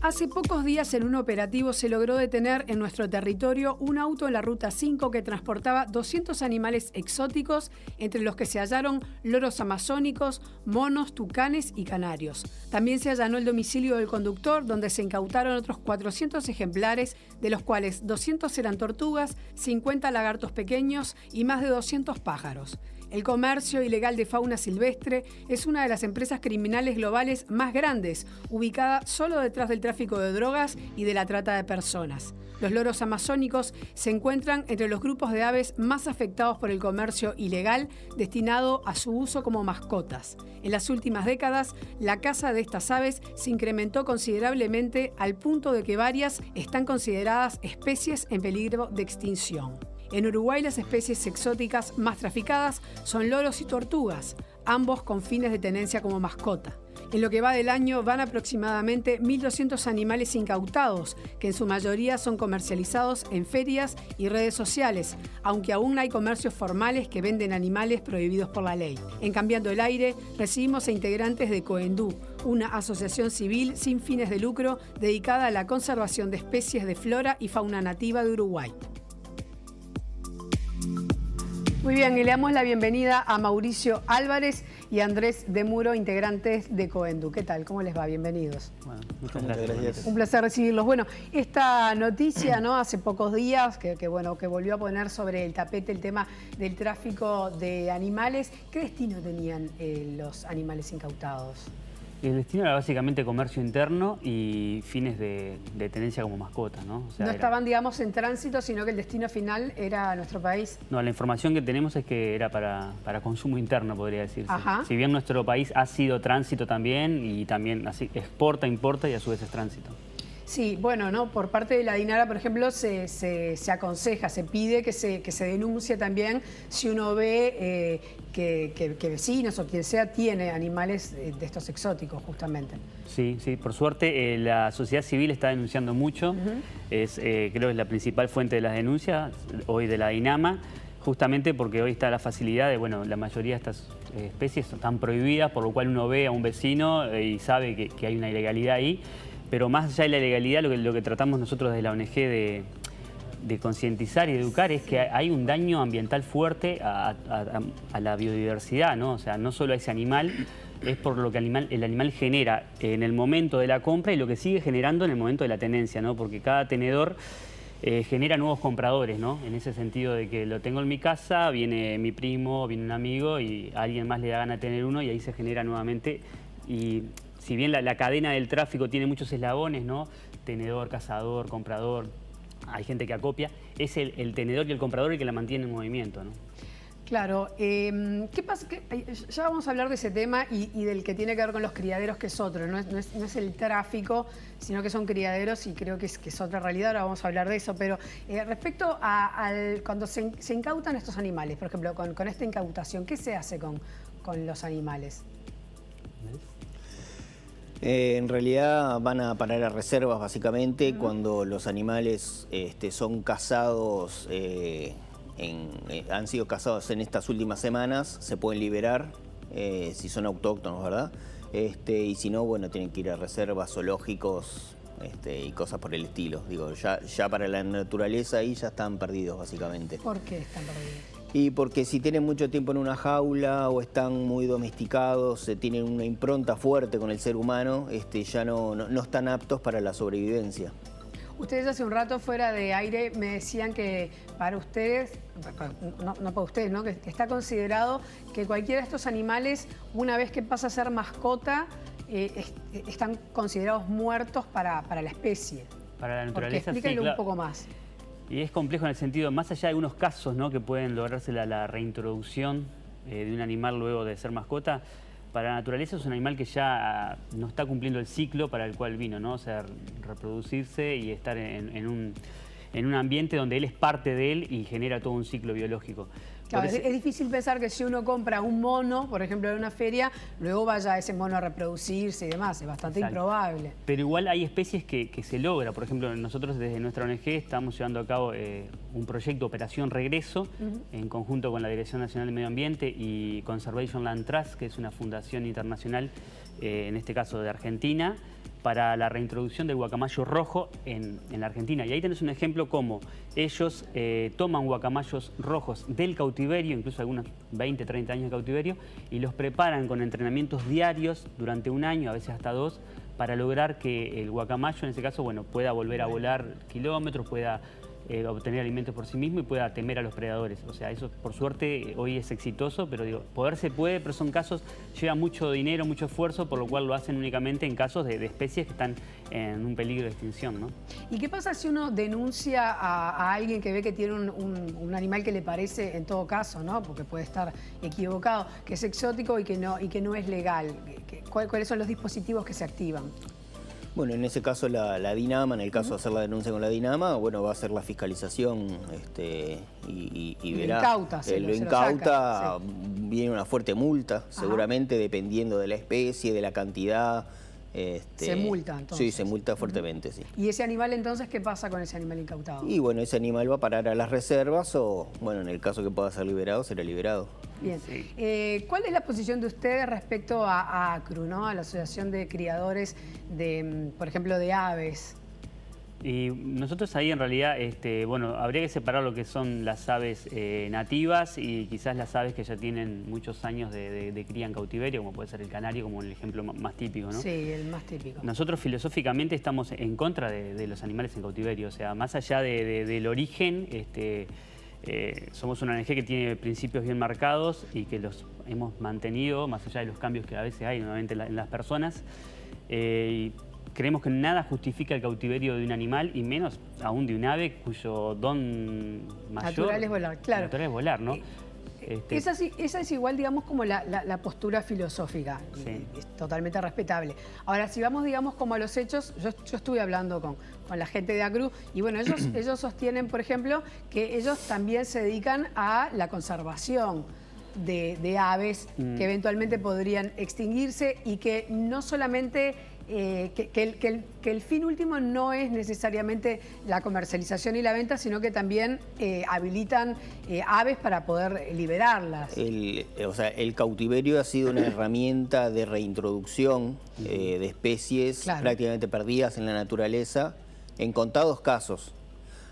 Hace pocos días en un operativo se logró detener en nuestro territorio un auto en la Ruta 5 que transportaba 200 animales exóticos, entre los que se hallaron loros amazónicos, monos, tucanes y canarios. También se allanó el domicilio del conductor, donde se incautaron otros 400 ejemplares, de los cuales 200 eran tortugas, 50 lagartos pequeños y más de 200 pájaros. El comercio ilegal de fauna silvestre es una de las empresas criminales globales más grandes, ubicada solo detrás del tráfico de drogas y de la trata de personas. Los loros amazónicos se encuentran entre los grupos de aves más afectados por el comercio ilegal destinado a su uso como mascotas. En las últimas décadas, la caza de estas aves se incrementó considerablemente al punto de que varias están consideradas especies en peligro de extinción. En Uruguay, las especies exóticas más traficadas son loros y tortugas, ambos con fines de tenencia como mascota. En lo que va del año van aproximadamente 1.200 animales incautados, que en su mayoría son comercializados en ferias y redes sociales, aunque aún hay comercios formales que venden animales prohibidos por la ley. En Cambiando el Aire recibimos a integrantes de Coendú, una asociación civil sin fines de lucro dedicada a la conservación de especies de flora y fauna nativa de Uruguay. Muy bien, y le damos la bienvenida a Mauricio Álvarez y Andrés de Muro, integrantes de Coendú. ¿Qué tal? ¿Cómo les va? Bienvenidos. Bueno, muchas gracias. Un placer recibirlos. Bueno, esta noticia, ¿no? Hace pocos días que volvió a poner sobre el tapete el tema del tráfico de animales. ¿Qué destino tenían los animales incautados? El destino era básicamente comercio interno y fines de tenencia como mascota, ¿no? O sea, no estaban, digamos, en tránsito, sino que el destino final era nuestro país. No, la información que tenemos es que era para consumo interno, podría decirse. Ajá. Si bien nuestro país ha sido tránsito también y también así exporta, importa y a su vez es tránsito. Sí, bueno, ¿no? Por parte de la DINARA, por ejemplo, se aconseja, se pide que se denuncie también si uno ve que vecinos o quien sea tiene animales de estos exóticos, justamente. Sí, sí, por suerte la sociedad civil está denunciando mucho. Creo que es la principal fuente de las denuncias hoy de la DINAMA, justamente porque hoy está la facilidad de, bueno, la mayoría de estas especies están prohibidas, por lo cual uno ve a un vecino y sabe que hay una ilegalidad ahí. Pero más allá de la ilegalidad, lo que tratamos nosotros desde la ONG de concientizar y de educar es que hay un daño ambiental fuerte a la biodiversidad, ¿no? O sea, no solo a ese animal, es por lo que el animal genera en el momento de la compra y lo que sigue generando en el momento de la tenencia, ¿no? Porque cada tenedor genera nuevos compradores, ¿no? En ese sentido de que lo tengo en mi casa, viene mi primo, viene un amigo y a alguien más le da gana tener uno y ahí se genera nuevamente. Y si bien la cadena del tráfico tiene muchos eslabones, ¿no? Tenedor, cazador, comprador, hay gente que acopia, es el tenedor y el comprador el que la mantiene en movimiento, ¿no? Claro. ¿Qué pasa? Ya vamos a hablar de ese tema y del que tiene que ver con los criaderos, que es otro. No es el tráfico, sino que son criaderos y creo que es otra realidad. Ahora vamos a hablar de eso. Pero respecto a cuando se incautan estos animales, por ejemplo, con esta incautación, ¿qué se hace con los animales? En realidad van a parar a reservas básicamente cuando los animales son cazados, han sido cazados en estas últimas semanas, se pueden liberar si son autóctonos, ¿verdad? Y si no, bueno, tienen que ir a reservas, zoológicos y cosas por el estilo. Digo, ya para la naturaleza ahí ya están perdidos básicamente. ¿Por qué están perdidos? Y porque si tienen mucho tiempo en una jaula o están muy domesticados, tienen una impronta fuerte con el ser humano, ya no están aptos para la sobrevivencia. Ustedes hace un rato fuera de aire me decían que para ustedes, no para ustedes, ¿no? Que está considerado que cualquiera de estos animales, una vez que pasa a ser mascota, están considerados muertos para la especie. Para la naturaleza, porque explíquenlo sí, claro. un poco más. Y es complejo en el sentido, más allá de algunos casos, ¿no? Que pueden lograrse la reintroducción de un animal luego de ser mascota, para la naturaleza es un animal que ya no está cumpliendo el ciclo para el cual vino, ¿no? O sea, reproducirse y estar en un ambiente donde él es parte de él y genera todo un ciclo biológico. Claro, es difícil pensar que si uno compra un mono, por ejemplo, en una feria, luego vaya ese mono a reproducirse y demás. Es bastante improbable. Pero igual hay especies que se logra. Por ejemplo, nosotros desde nuestra ONG estamos llevando a cabo un proyecto Operación Regreso en conjunto con la Dirección Nacional de Medio Ambiente y Conservation Land Trust, que es una fundación internacional, en este caso de Argentina, para la reintroducción del guacamayo rojo en la Argentina. Y ahí tenés un ejemplo como ellos toman guacamayos rojos del cautiverio, incluso algunos 20, 30 años de cautiverio, y los preparan con entrenamientos diarios durante un año, a veces hasta 2, para lograr que el guacamayo, en ese caso, bueno, pueda volver a volar kilómetros, pueda obtener alimentos por sí mismo y pueda temer a los predadores. O sea, eso por suerte hoy es exitoso, pero digo, poder se puede, pero son casos, lleva mucho dinero, mucho esfuerzo, por lo cual lo hacen únicamente en casos de especies que están en un peligro de extinción, ¿no? ¿Y qué pasa si uno denuncia a alguien que ve que tiene un animal que le parece, en todo caso, ¿no? Porque puede estar equivocado, que es exótico y que no es legal? ¿Cuáles son los dispositivos que se activan? Bueno, en ese caso la DINAMA, en el caso de hacer la denuncia con la DINAMA, bueno, va a hacer la fiscalización y verá. Lo incauta, sí. Viene una fuerte multa, seguramente, dependiendo de la especie, de la cantidad. ¿Se multa entonces? Sí, se multa fuertemente, sí. ¿Y ese animal entonces qué pasa con ese animal incautado? Y bueno, ese animal va a parar a las reservas o, bueno, en el caso que pueda ser liberado, será liberado. Bien. Sí. ¿Cuál es la posición de ustedes respecto a ACRU, ¿no? A la Asociación de Criadores, por ejemplo, de aves? Y nosotros ahí en realidad, bueno, habría que separar lo que son las aves nativas y quizás las aves que ya tienen muchos años de cría en cautiverio, como puede ser el canario, como el ejemplo más típico, ¿no? Sí, el más típico. Nosotros filosóficamente estamos en contra de los animales en cautiverio, o sea, más allá del origen, somos una ONG que tiene principios bien marcados y que los hemos mantenido, más allá de los cambios que a veces hay nuevamente en las personas. Y creemos que nada justifica el cautiverio de un animal y menos aún de un ave cuyo don mayor... Natural es volar, claro. Natural es volar, ¿no? Esa es igual, digamos, como la postura filosófica. Sí. Es totalmente respetable. Ahora, si vamos, digamos, como a los hechos, yo estuve hablando con la gente de ACRU y, bueno, ellos sostienen, por ejemplo, que ellos también se dedican a la conservación de aves que eventualmente podrían extinguirse y que no solamente... que el fin último no es necesariamente la comercialización y la venta, sino que también habilitan aves para poder liberarlas. O sea, el cautiverio ha sido una herramienta de reintroducción de especies prácticamente perdidas en la naturaleza, en contados casos.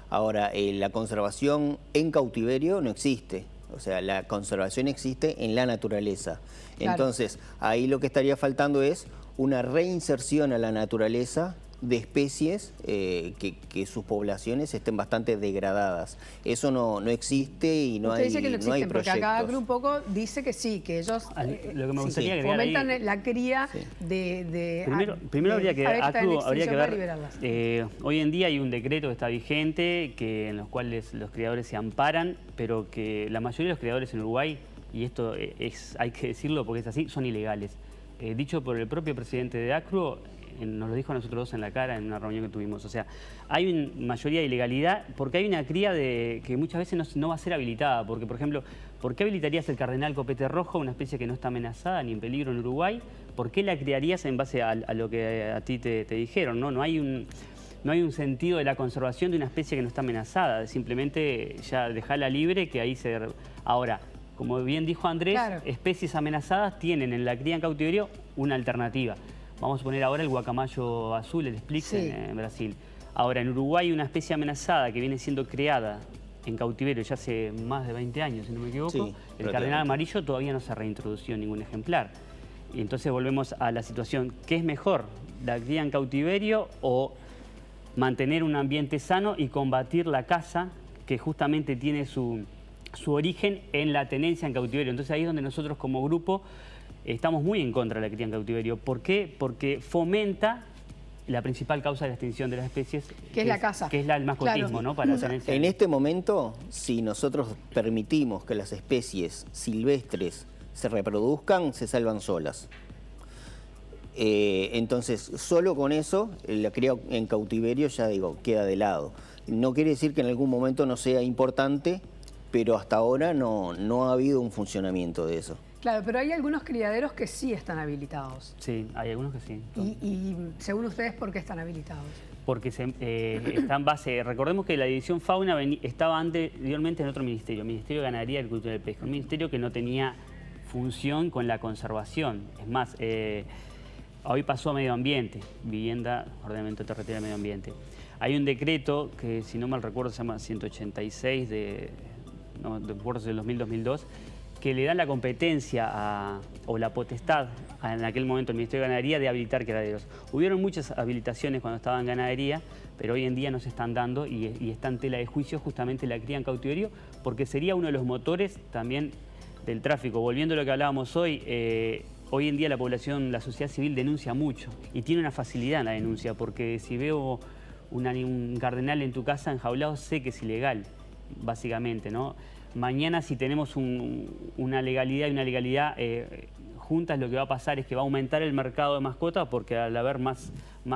Ahora, la conservación en cautiverio no existe. O sea, la conservación existe en la naturaleza. Entonces, ahí lo que estaría faltando es una reinserción a la naturaleza de especies que sus poblaciones estén bastante degradadas. Eso no existe y no hay proyectos. Usted dice que no existen, porque acá ACRU un poco dice que sí, que ellos lo que me gustaría fomentan ahí, la cría de primero habría que ACRU habría que ver, hoy en día hay un decreto que está vigente en los cuales los criadores se amparan, pero que la mayoría de los criadores en Uruguay, y esto hay que decirlo porque es así, son ilegales. Dicho por el propio presidente de ACRU, nos lo dijo a nosotros dos en la cara en una reunión que tuvimos. O sea, hay una mayoría de ilegalidad porque hay una cría que muchas veces no va a ser habilitada. Porque, por ejemplo, ¿por qué habilitarías el cardenal copete rojo, una especie que no está amenazada ni en peligro en Uruguay? ¿Por qué la criarías en base a lo que a ti te dijeron? No hay un sentido de la conservación de una especie que no está amenazada. Simplemente ya dejarla libre, que ahí se... Ahora, como bien dijo Andrés, especies amenazadas tienen en la cría en cautiverio una alternativa. Vamos a poner ahora el guacamayo azul, el Splix, en Brasil. Ahora, en Uruguay una especie amenazada que viene siendo creada en cautiverio ya hace más de 20 años, si no me equivoco. El cardenal amarillo todavía no se ha reintroducido ningún ejemplar. Y entonces volvemos a la situación, ¿qué es mejor? ¿La cría en cautiverio o mantener un ambiente sano y combatir la caza que justamente tiene su origen en la tenencia en cautiverio? Entonces ahí es donde nosotros como grupo estamos muy en contra de la cría en cautiverio. ¿Por qué? Porque fomenta la principal causa de la extinción de las especies, que es la caza. Que es el mascotismo, ¿no? Para la tenencia. En este momento, si nosotros permitimos que las especies silvestres se reproduzcan, se salvan solas. Entonces, solo con eso, la cría en cautiverio ya queda de lado. No quiere decir que en algún momento no sea importante, pero hasta ahora no ha habido un funcionamiento de eso. Claro, pero hay algunos criaderos que sí están habilitados. Sí, hay algunos que sí. Y según ustedes, ¿por qué están habilitados? Porque está en base... Recordemos que la División Fauna estaba anteriormente en otro ministerio, Ministerio de Ganadería, Agricultura y Pesca, un ministerio que no tenía función con la conservación. Es más, Hoy pasó a medio ambiente, vivienda, ordenamiento territorial, medio ambiente. Hay un decreto que, si no mal recuerdo, se llama 186 del 2000-2002, que le dan la competencia o la potestad en aquel momento al Ministerio de Ganadería de habilitar criaderos. Hubieron muchas habilitaciones cuando estaba en ganadería, pero hoy en día no se están dando y está en tela de juicio justamente la cría en cautiverio, porque sería uno de los motores también del tráfico. Volviendo a lo que hablábamos hoy, hoy en día la población, la sociedad civil denuncia mucho y tiene una facilidad en la denuncia, porque si veo un cardenal en tu casa enjaulado, sé que es ilegal, básicamente, ¿no? Mañana, si tenemos una legalidad y una ilegalidad juntas, lo que va a pasar es que va a aumentar el mercado de mascotas, porque al haber más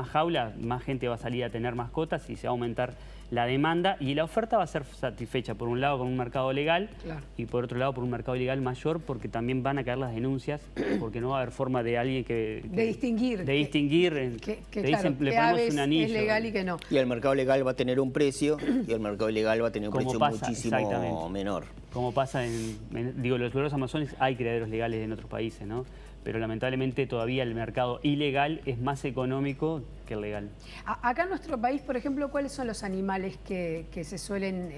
jaulas, más gente va a salir a tener mascotas y se va a aumentar la demanda y la oferta va a ser satisfecha, por un lado con un mercado legal, claro, y por otro lado por un mercado ilegal mayor, porque también van a caer las denuncias, porque no va a haber forma de alguien que de distinguir. Que claro, dicen, le ponemos un anillo. Es legal y que no. Y el mercado legal va a tener un precio y el mercado ilegal va a tener un precio muchísimo menor. Como pasa los loros amazones, hay criaderos legales en otros países, ¿no? Pero lamentablemente todavía el mercado ilegal es más económico que el legal. Acá en nuestro país, por ejemplo, ¿cuáles son los animales que se suelen,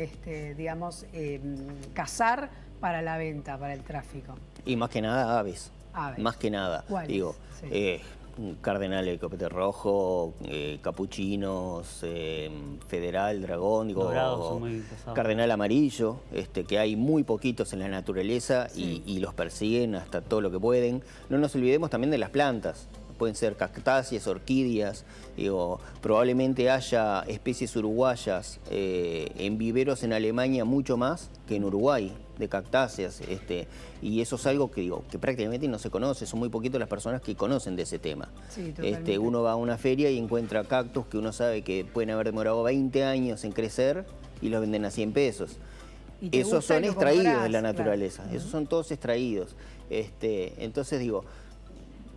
cazar para la venta, para el tráfico? Y más que nada aves. Más que nada. ¿Cuáles? Digo, sí. Cardenal, el copete rojo, capuchinos, federal, dragón, digo, son muy pesados. Cardenal amarillo, que hay muy poquitos en la naturaleza, sí, y los persiguen hasta todo lo que pueden. No nos olvidemos también de las plantas. Pueden ser cactáceas, orquídeas, digo, probablemente haya especies uruguayas en viveros en Alemania mucho más que en Uruguay, de cactáceas, y eso es algo que digo, que prácticamente no se conoce, son muy poquitas las personas que conocen de ese tema. Sí, uno va a una feria y encuentra cactus que uno sabe que pueden haber demorado 20 años en crecer y los venden a 100 pesos. Esos son extraídos de la naturaleza, claro. Esos son todos extraídos. Entonces digo,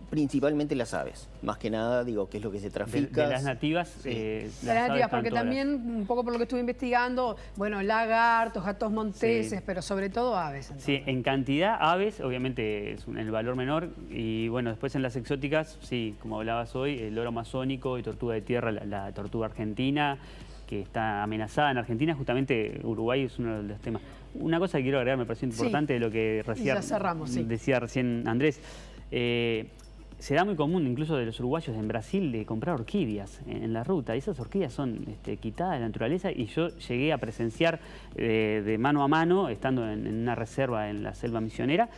principalmente las aves, más que nada, digo, que es lo que se trafica. De las nativas, sí. Las nativas, porque también, un poco por lo que estuve investigando, bueno, lagartos, gatos monteses, sí, pero sobre todo aves. Entonces. Sí, en cantidad aves, obviamente es el valor menor, y bueno, después en las exóticas, sí, como hablabas hoy, el loro amazónico y tortuga de tierra, la tortuga argentina, que está amenazada en Argentina, justamente Uruguay es uno de los temas. Una cosa que quiero agregar, me pareció importante, sí, de lo que decía recién Andrés. Se da muy común, incluso de los uruguayos en Brasil, de comprar orquídeas en la ruta. Y esas orquídeas son quitadas de la naturaleza, y yo llegué a presenciar de mano a mano, estando en una reserva en la selva misionera,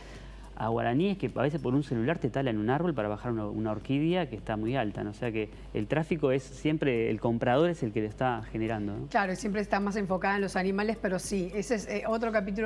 a guaraníes que a veces por un celular te talan un árbol para bajar una orquídea que está muy alta, ¿no? O sea que el tráfico es siempre, el comprador es el que lo está generando, ¿no? Claro, y siempre está más enfocada en los animales, pero sí, ese es otro capítulo